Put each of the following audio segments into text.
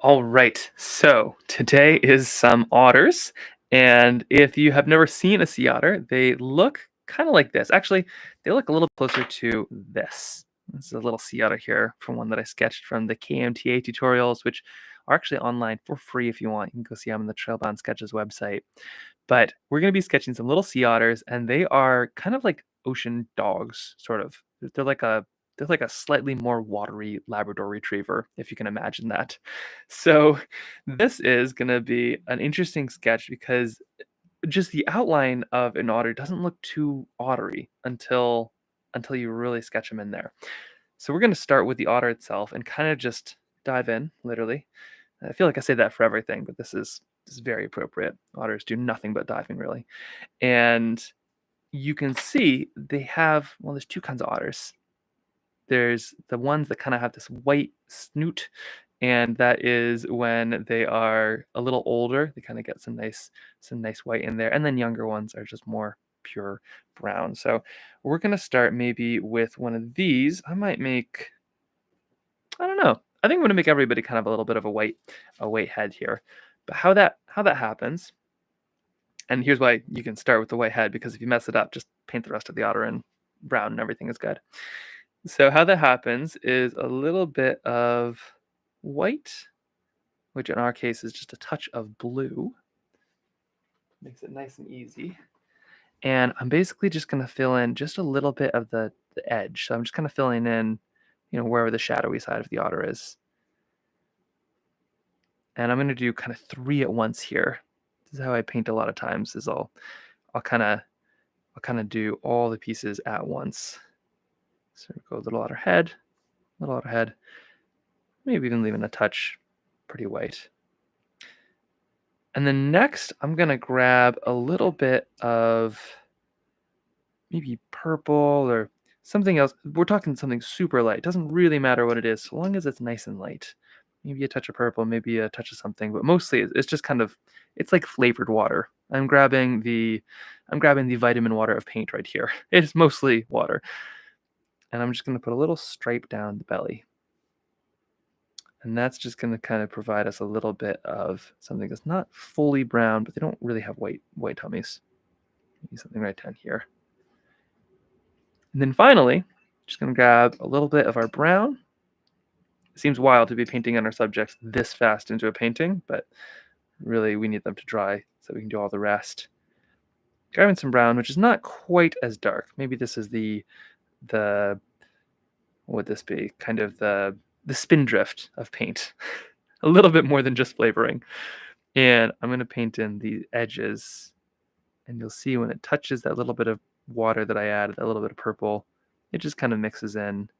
All right, so today is some otters, and if you have never seen a sea otter, they look kind of like this. Actually, they look a little closer to this. This is a little sea otter here from one that I sketched from the KMTA tutorials, which are actually online for free if you want. You can go see them on the Trailbound Sketches website. But we're going to be sketching some little sea otters, and they are kind of like ocean dogs, sort of. They're like a they're like a slightly more watery Labrador Retriever, if you can imagine that. So this is going to be an interesting sketch because just the outline of an otter doesn't look too ottery until you really sketch them in there. So we're going to start with the otter itself and kind of just dive in, literally. I feel like I say that for everything, but this is very appropriate. Otters do nothing but diving, really. And you can see they have, well, there's two kinds of otters. There's the ones that kind of have this white snoot, and that is when they are a little older. They kind of get some nice white in there, and then younger ones are just more pure brown. So we're gonna start maybe with one of these. I don't know. I think I'm gonna make everybody kind of a little bit of a white head here. But how that happens, and here's why you can start with the white head, because if you mess it up, just paint the rest of the otter in brown and everything is good. So how that happens is a little bit of white, which in our case is just a touch of blue. Makes it nice and easy. And I'm basically just gonna fill in just a little bit of the edge. So I'm just kind of filling in, wherever the shadowy side of the otter is. And I'm gonna do kind of three at once here. This is how I paint a lot of times, is I'll kind of I'll kind of do all the pieces at once. So go little otter head, maybe even leaving a touch pretty white. And then next, I'm gonna grab a little bit of maybe purple or something else. We're talking something super light. It doesn't really matter what it is, so long as it's nice and light. Maybe a touch of purple, maybe a touch of something, but mostly it's just kind of, it's like flavored water. I'm grabbing the vitamin water of paint right here. It's mostly water. And I'm just gonna put a little stripe down the belly. And that's just gonna kind of provide us a little bit of something that's not fully brown, but they don't really have white tummies. Maybe something right down here. And then finally, just gonna grab a little bit of our brown. It seems wild to be painting on our subjects this fast into a painting, but really we need them to dry so we can do all the rest. Grabbing some brown, which is not quite as dark. Maybe this is the what would this be? Kind of the spindrift of paint. A little bit more than just flavoring. And I'm gonna paint in the edges, and you'll see when it touches that little bit of water that I added, that little bit of purple, it just kind of mixes in.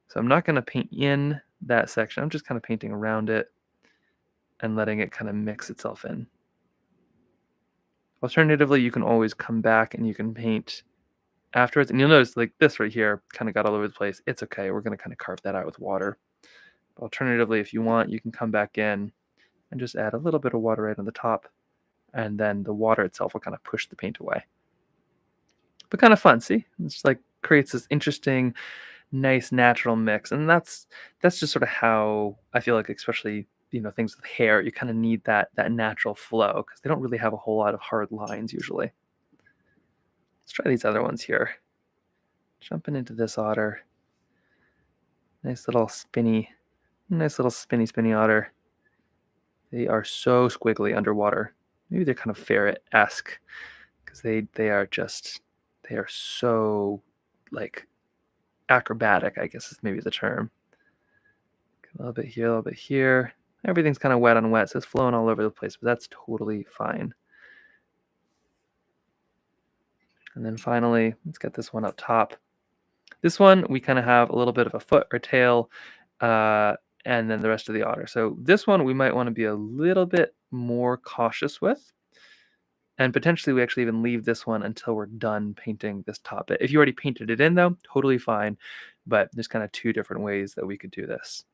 So I'm not gonna paint in that section. I'm just kind of painting around it and letting it kind of mix itself in. Alternatively, you can always come back and you can paint afterwards. And you'll notice like this right here kind of got all over the place. It's okay. We're going to kind of carve that out with water. Alternatively, if you want, you can come back in and just add a little bit of water right on the top. And then the water itself will kind of push the paint away. But kind of fun, see? It's like creates this interesting, nice, natural mix. And that's just sort of how I feel like, especially things with hair, you kind of need that natural flow because they don't really have a whole lot of hard lines usually. Let's try these other ones here. Jumping into this otter. Nice little spinny otter. They are so squiggly underwater. Maybe they're kind of ferret-esque because they are so like acrobatic, I guess is maybe the term. A little bit here, a little bit here. Everything's kind of wet on wet, so it's flowing all over the place, but that's totally fine. And then finally, let's get this one up top. This one, we kind of have a little bit of a foot or tail, and then the rest of the otter. So this one, we might want to be a little bit more cautious with. And potentially we actually even leave this one until we're done painting this top bit. If you already painted it in though, totally fine. But there's kind of two different ways that we could do this.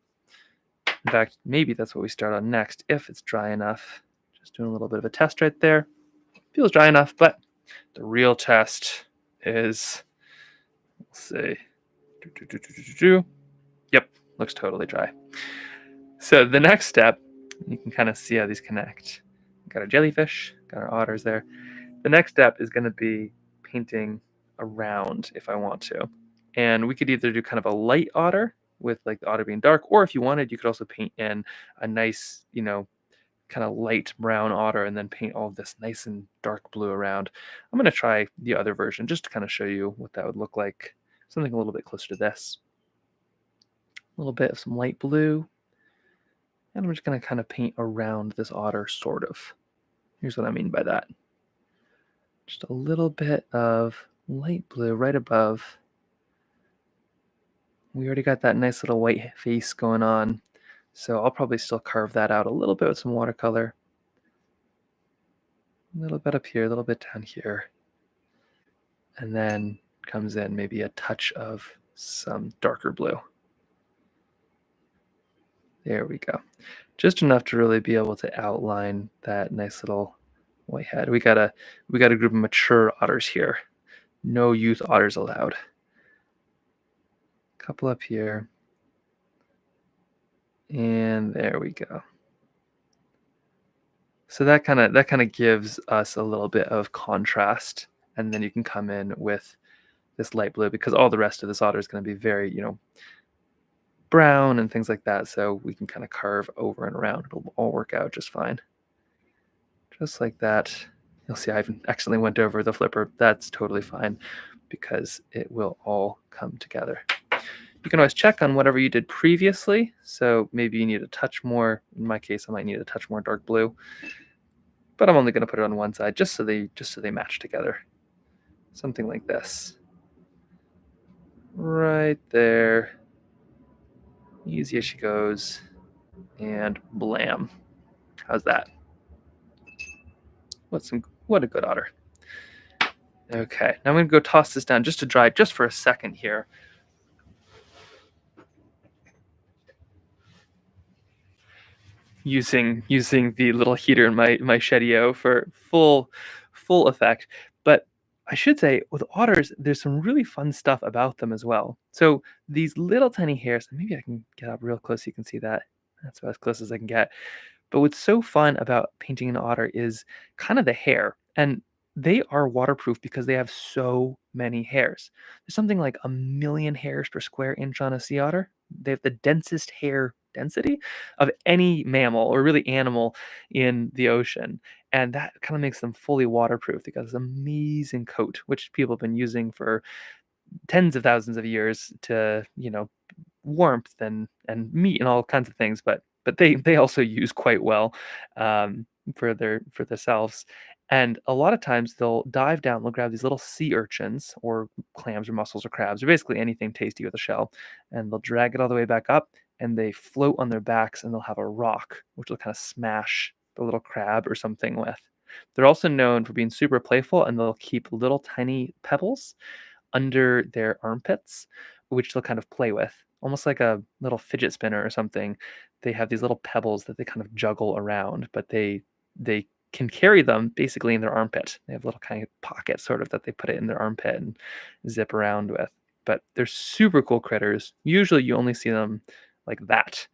In fact, maybe that's what we start on next if it's dry enough. Just doing a little bit of a test right there. Feels dry enough, but the real test is, let's see. Yep, looks totally dry. So the next step You can kind of see how these connect. Got our jellyfish, got our otters there. The next step is going to be painting around if I want to. And we could either do kind of a light otter with like the otter being dark, or if you wanted, you could also paint in a nice, kind of light brown otter and then paint all of this nice and dark blue around. I'm going to try the other version just to kind of show you what that would look like. Something a little bit closer to this. A little bit of some light blue. And I'm just going to kind of paint around this otter, sort of. Here's what I mean by that. Just a little bit of light blue right above. We already got that nice little white face going on, so I'll probably still carve that out a little bit with some watercolor. A little bit up here, a little bit down here. And then comes in maybe a touch of some darker blue. There we go. Just enough to really be able to outline that nice little white head. We got a group of mature otters here. No youth otters allowed. Couple up here. And there we go. So that kind of gives us a little bit of contrast, and then you can come in with this light blue because all the rest of this otter is going to be very, brown and things like that. So we can kind of carve over and around. It'll all work out just fine. Just like that. You'll see I even accidentally went over the flipper. That's totally fine because it will all come together. You can always check on whatever you did previously. So maybe you need a touch more. In my case, I might need a touch more dark blue. But I'm only going to put it on one side just so they match together. Something like this. Right there. Easy as she goes. And blam. How's that? What a good otter. Okay, now I'm going to go toss this down just to dry just for a second here. Using the little heater in my Shedio for full effect. But I should say with otters, there's some really fun stuff about them as well. So these little tiny hairs, maybe I can get up real close so you can see that. That's about as close as I can get. But what's so fun about painting an otter is kind of the hair. And they are waterproof because they have so many hairs. There's something like 1 million hairs per square inch on a sea otter. They have the densest hair density of any mammal or really animal in the ocean. And that kind of makes them fully waterproof. They got this amazing coat, which people have been using for tens of thousands of years to, warmth and meat and all kinds of things, but they also use quite well for themselves. And a lot of times they'll dive down, they'll grab these little sea urchins or clams or mussels or crabs or basically anything tasty with a shell, and they'll drag it all the way back up and they float on their backs and they'll have a rock which will kind of smash the little crab or something with. They're also known for being super playful and they'll keep little tiny pebbles under their armpits, which they'll kind of play with, almost like a little fidget spinner or something. They have these little pebbles that they kind of juggle around, but they can carry them basically in their armpit. They have little kind of pockets sort of that they put it in their armpit and zip around with. But they're super cool critters. Usually you only see them like that.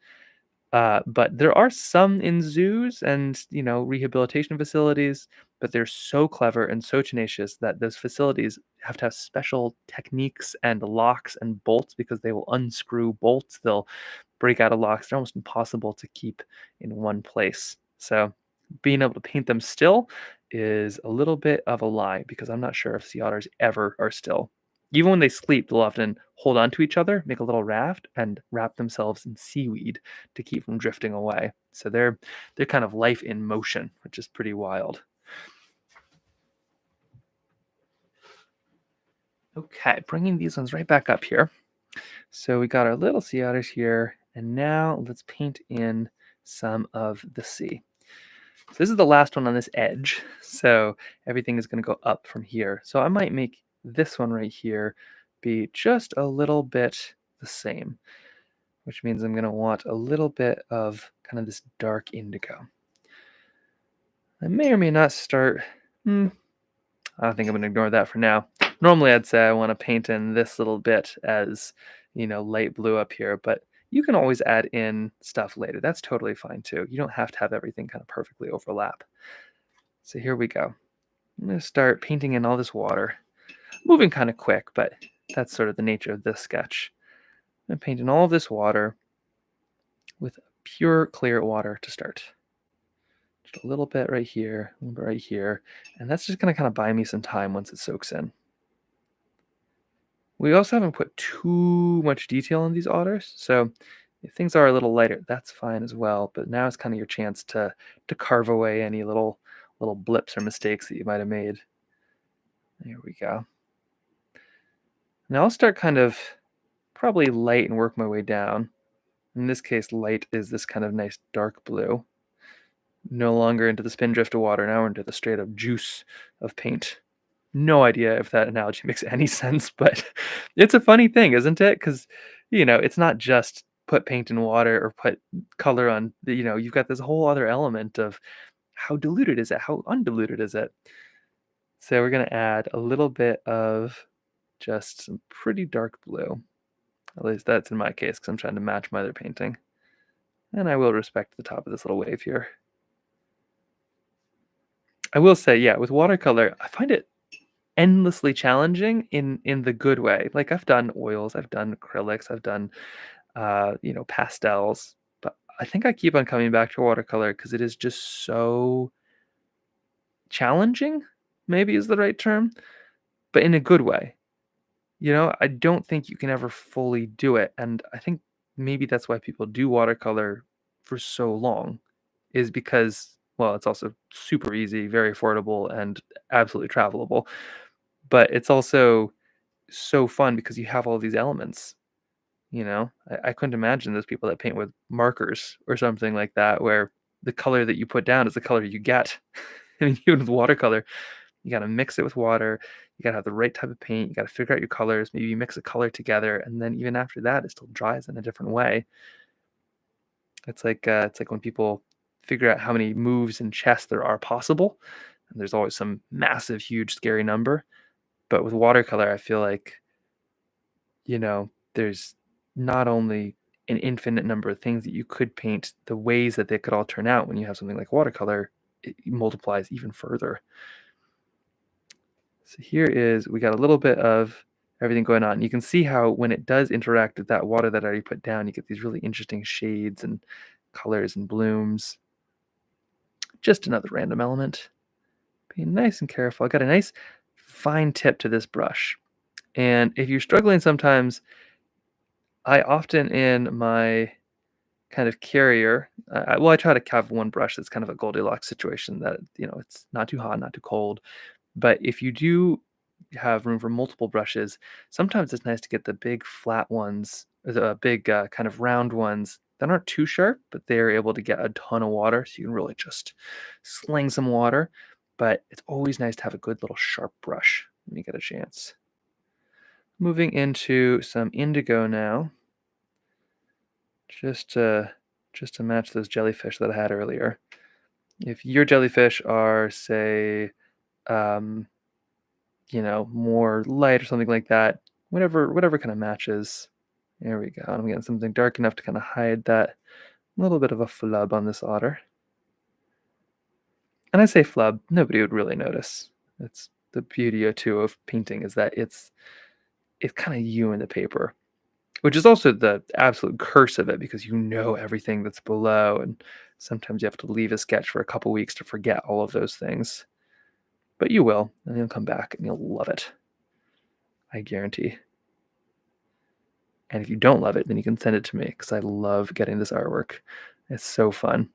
But there are some in zoos and rehabilitation facilities, but they're so clever and so tenacious that those facilities have to have special techniques and locks and bolts because they will unscrew bolts. They'll break out of locks. They're almost impossible to keep in one place. So being able to paint them still is a little bit of a lie because I'm not sure if sea otters ever are still. Even when they sleep, they'll often hold on to each other, make a little raft, and wrap themselves in seaweed to keep from drifting away. So they're kind of life in motion, which is pretty wild. Okay, bringing these ones right back up here. So we got our little sea otters here, and now let's paint in some of the sea. So this is the last one on this edge, so everything is going to go up from here. So I might make this one right here be just a little bit the same, which means I'm going to want a little bit of kind of this dark indigo. I may or may not start, I think I'm going to ignore that for now. Normally I'd say I want to paint in this little bit as, light blue up here, but You can always add in stuff later. That's totally fine too. You don't have to have everything kind of perfectly overlap. So here we go. I'm going to start painting in all this water. Moving kind of quick, but that's sort of the nature of this sketch. I'm painting all of this water with pure clear water to start. Just a little bit right here, a little bit right here, and that's just going to kind of buy me some time once it soaks in. We also haven't put too much detail in these otters, so if things are a little lighter, that's fine as well. But now it's kind of your chance to carve away any little blips or mistakes that you might have made. There we go. Now I'll start kind of probably light and work my way down. In this case, light is this kind of nice dark blue. No longer into the spindrift of water, now we're into the straight up juice of paint. No idea if that analogy makes any sense, but it's a funny thing, isn't it? Because, it's not just put paint in water or put color on, you've got this whole other element of how diluted is it? How undiluted is it? So we're going to add a little bit of just some pretty dark blue. At least that's in my case, because I'm trying to match my other painting. And I will respect the top of this little wave here. I will say, yeah, with watercolor, I find it endlessly challenging in the good way. Like I've done oils, I've done acrylics, I've done pastels, but I think I keep on coming back to watercolor because it is just so challenging, maybe is the right term, but in a good way. I don't think you can ever fully do it, and I think maybe that's why people do watercolor for so long, is because, well, it's also super easy, very affordable, and absolutely travelable. But it's also so fun because you have all these elements. I couldn't imagine those people that paint with markers or something like that, where the color that you put down is the color you get. I mean, even with watercolor, you got to mix it with water. You got to have the right type of paint. You got to figure out your colors. Maybe you mix a color together, and then even after that, it still dries in a different way. It's like when people figure out how many moves in chess there are possible, and there's always some massive, huge, scary number. But with watercolor, I feel like there's not only an infinite number of things that you could paint, the ways that they could all turn out when you have something like watercolor, it multiplies even further. So we got a little bit of everything going on. You can see how when it does interact with that water that I already put down, you get these really interesting shades and colors and blooms. Just another random element. Being nice and careful. I got a nice fine tip to this brush. And if you're struggling sometimes, I often in my kind of carrier, I try to have one brush that's kind of a Goldilocks situation that, it's not too hot, not too cold. But if you do have room for multiple brushes, sometimes it's nice to get the big flat ones, or the big kind of round ones that aren't too sharp, but they're able to get a ton of water. So you can really just sling some water. But it's always nice to have a good little sharp brush when you get a chance. Moving into some indigo now, just to match those jellyfish that I had earlier. If your jellyfish are, say, um, more light or something like that, whatever kind of matches. There we go. I'm getting something dark enough to kind of hide that little bit of a flub on this otter. And I say flub, nobody would really notice. It's the beauty too of painting, is that it's kind of you in the paper, which is also the absolute curse of it, because everything that's below, and sometimes you have to leave a sketch for a couple weeks to forget all of those things. But you will, and you'll come back and you'll love it. I guarantee. And if you don't love it, then you can send it to me, because I love getting this artwork. It's so fun.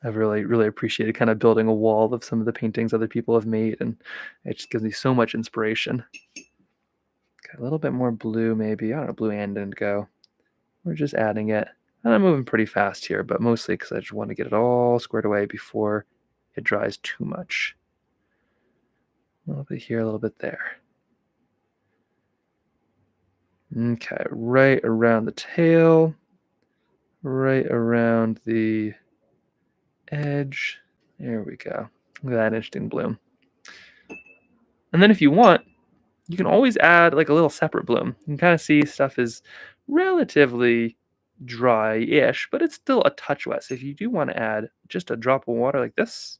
I've really, really appreciated kind of building a wall of some of the paintings other people have made, and it just gives me so much inspiration. Got a little bit more blue, maybe. I don't know, blue and indigo. We're just adding it. And I'm moving pretty fast here, but mostly because I just want to get it all squared away before it dries too much. A little bit here, a little bit there. Okay, right around the tail, right around the edge. There we go. Look at that interesting bloom. And then if you want, you can always add like a little separate bloom. You can kind of see stuff is relatively dry-ish, but it's still a touch wet. So if you do want to add just a drop of water like this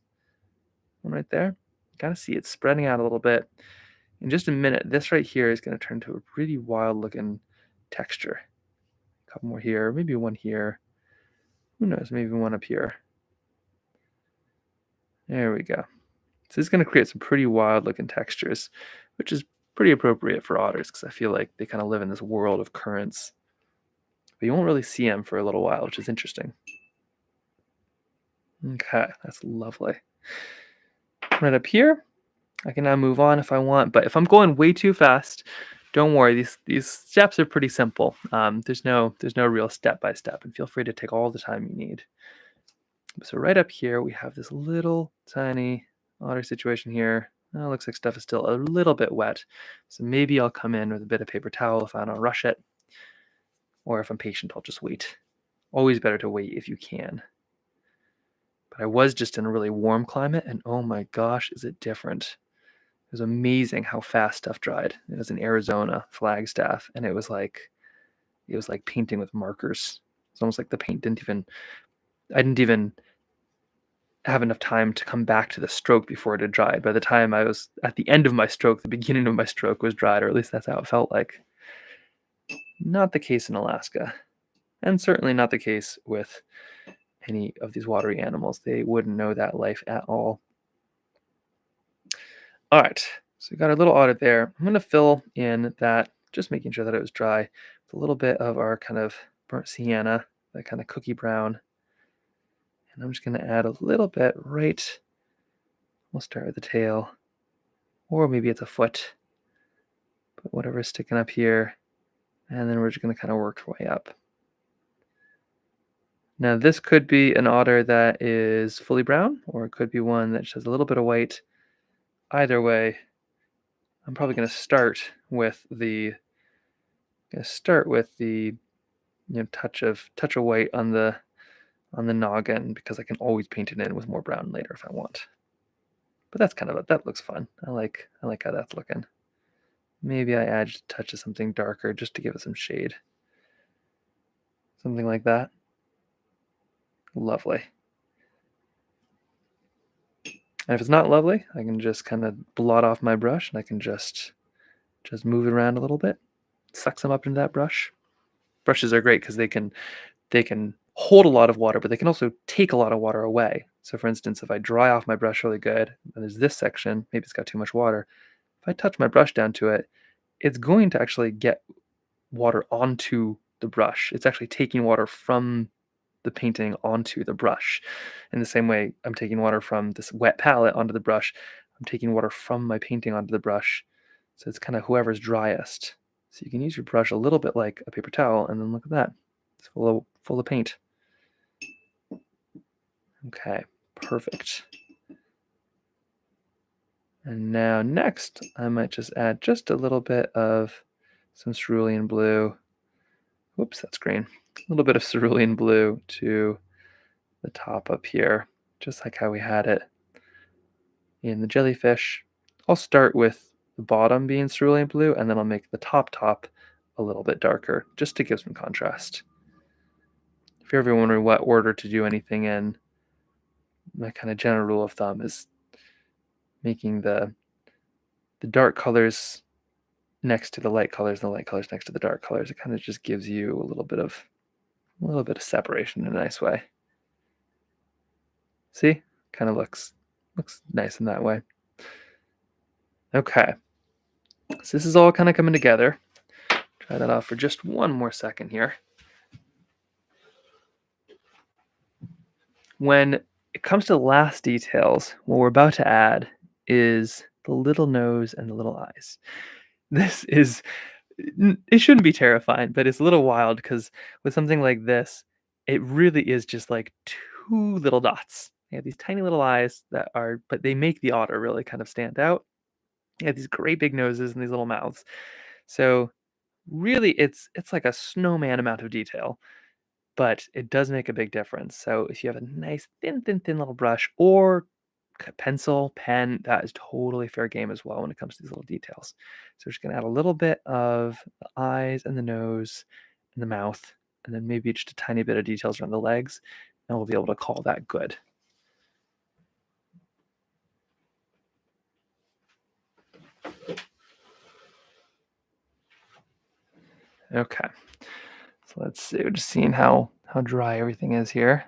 one right there, kind of see it spreading out a little bit. In just a minute, this right here is going to turn to a pretty wild looking texture. A couple more here, maybe one here. Who knows, maybe one up here. There we go. So it's going to create some pretty wild looking textures, which is pretty appropriate for otters because I feel like they kind of live in this world of currents. But you won't really see them for a little while, which is interesting. Okay, that's lovely. Right up here, I can now move on if I want, but if I'm going way too fast, don't worry. These steps are pretty simple. There's no real step by step, and feel free to take all the time you need. So right up here, we have this little tiny otter situation here. Oh, looks like stuff is still a little bit wet, so maybe I'll come in with a bit of paper towel if I don't rush it, or if I'm patient, I'll just wait. Always better to wait if you can. But I was just in a really warm climate, and oh my gosh, is it different. It was amazing how fast stuff dried. It was in Arizona, Flagstaff, and it was like painting with markers. It's almost like the paint I didn't even have enough time to come back to the stroke before it had dried. By the time I was at the end of my stroke, the beginning of my stroke was dried, or at least that's how it felt like. Not the case in Alaska, and certainly not the case with any of these watery animals. They wouldn't know that life at all. All right, so we got our little audit there. I'm going to fill in that, just making sure that it was dry, with a little bit of our kind of burnt sienna, that kind of cookie brown. And I'm just going to add a little bit right, we'll start with the tail, or maybe it's a foot, but whatever's sticking up here, and then we're just going to kind of work our way up. Now this could be an otter that is fully brown, or it could be one that just has a little bit of white. Either way, I'm probably going to start with the touch of white on the noggin, because I can always paint it in with more brown later if I want. But that's that looks fun. I like how that's looking. Maybe I add just a touch of something darker just to give it some shade. Something like that. Lovely. And if it's not lovely, I can just kind of blot off my brush, and I can just move it around a little bit, suck some up into that brush. Brushes are great because they can hold a lot of water, but they can also take a lot of water away. So for instance, if I dry off my brush really good, and there's this section, maybe it's got too much water, if I touch my brush down to it, it's going to actually get water onto the brush. It's actually taking water from the painting onto the brush. In the same way, I'm taking water from this wet palette onto the brush. I'm taking water from my painting onto the brush. So it's kind of whoever's driest. So you can use your brush a little bit like a paper towel, and then look at that. It's full of paint. Okay, perfect. And now next, I might just add just a little bit of some cerulean blue. Whoops, that's green. A little bit of cerulean blue to the top up here, just like how we had it in the jellyfish. I'll start with the bottom being cerulean blue, and then I'll make the top a little bit darker, just to give some contrast. If you're ever wondering what order to do anything in, my kind of general rule of thumb is making the dark colors next to the light colors and the light colors next to the dark colors. It kind of just gives you a little bit of separation in a nice way. See? Kind of looks nice in that way. Okay. So this is all kind of coming together. Try that off for just one more second here. When it comes to the last details, what we're about to add is the little nose and the little eyes. It shouldn't be terrifying, but it's a little wild because with something like this, it really is just like two little dots. They have these tiny little eyes but they make the otter really kind of stand out. They have these great big noses and these little mouths. So really, it's like a snowman amount of detail, but it does make a big difference. So if you have a nice thin little brush, or pencil, pen, that is totally fair game as well when it comes to these little details. So we're just gonna add a little bit of the eyes and the nose and the mouth. and then maybe just a tiny bit of details around the legs, and we'll be able to call that good. Okay, so let's see. We're just seeing how dry everything is here.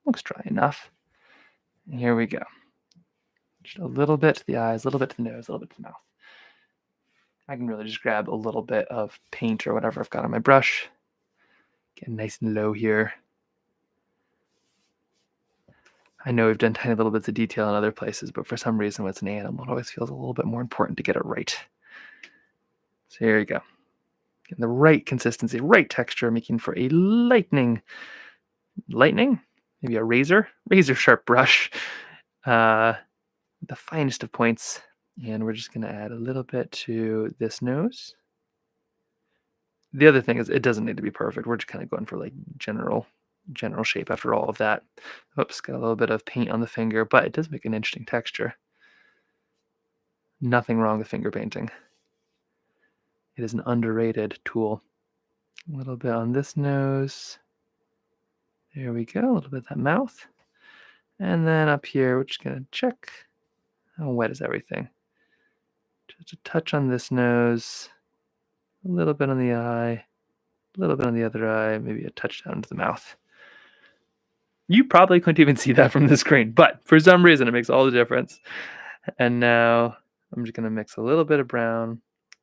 Looks dry enough. And here we go. Just a little bit to the eyes, a little bit to the nose, a little bit to the mouth. I can really just grab a little bit of paint or whatever I've got on my brush. Get nice and low here. I know we've done tiny little bits of detail in other places, but for some reason, when it's an animal, it always feels a little bit more important to get it right. So here you go. Getting the right consistency, right texture, making for a lightning, maybe a razor sharp brush, the finest of points. And we're just gonna add a little bit to this nose. The other thing is it doesn't need to be perfect. We're just kind of going for like general shape after all of that. Oops, got a little bit of paint on the finger, but it does make an interesting texture. Nothing wrong with finger painting. It is an underrated tool. A little bit on this nose. There we go, a little bit of that mouth. And then up here, we're just gonna check how wet is everything. Just a touch on this nose, a little bit on the eye, a little bit on the other eye, maybe a touch down to the mouth. You probably couldn't even see that from the screen, but for some reason it makes all the difference. And now I'm just gonna mix a little bit of brown,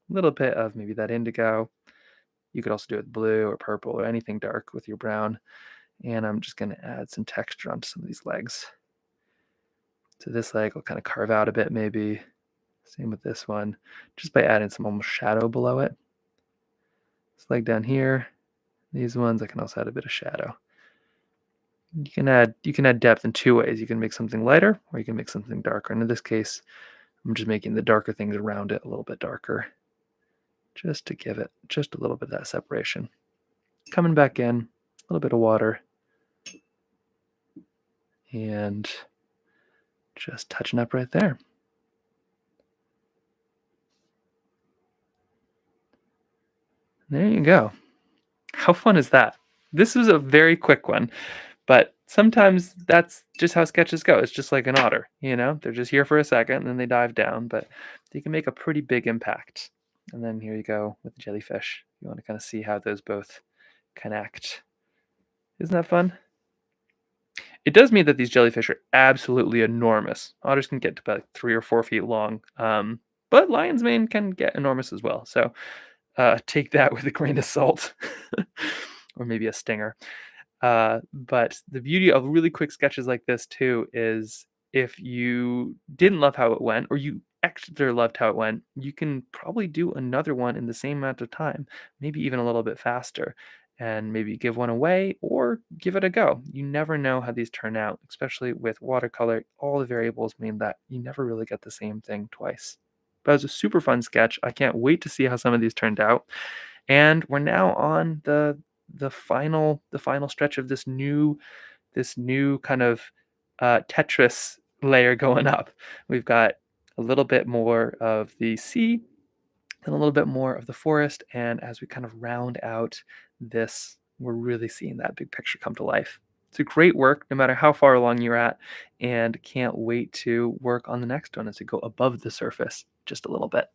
a little bit of maybe that indigo. You could also do it with blue or purple or anything dark with your brown. And I'm just gonna add some texture onto some of these legs. So this leg will kind of carve out a bit maybe. Same with this one, just by adding some almost shadow below it. This leg down here, these ones I can also add a bit of shadow. You can add depth in two ways. You can make something lighter or you can make something darker. And in this case, I'm just making the darker things around it a little bit darker, just to give it just a little bit of that separation. Coming back in, a little bit of water, and just touching up right there. There you go. How fun is that? This was a very quick one, but sometimes that's just how sketches go. It's just like an otter, they're just here for a second and then they dive down, but they can make a pretty big impact. And then here you go with the jellyfish. You want to kind of see how those both connect. Isn't that fun? It does mean that these jellyfish are absolutely enormous. Otters can get to about 3 or 4 feet long, but lion's mane can get enormous as well. So take that with a grain of salt, or maybe a stinger. But the beauty of really quick sketches like this too is if you didn't love how it went, or you extra loved how it went, you can probably do another one in the same amount of time, maybe even a little bit faster, and maybe give one away or give it a go. You never know how these turn out, especially with watercolor. All the variables mean that you never really get the same thing twice. But it was a super fun sketch. I can't wait to see how some of these turned out. And we're now on the final stretch of this new kind of Tetris layer going up. We've got a little bit more of the sea and a little bit more of the forest. And as we kind of round out this, we're really seeing that big picture come to life. It's a great work, no matter how far along you're at, and can't wait to work on the next one as we go above the surface just a little bit.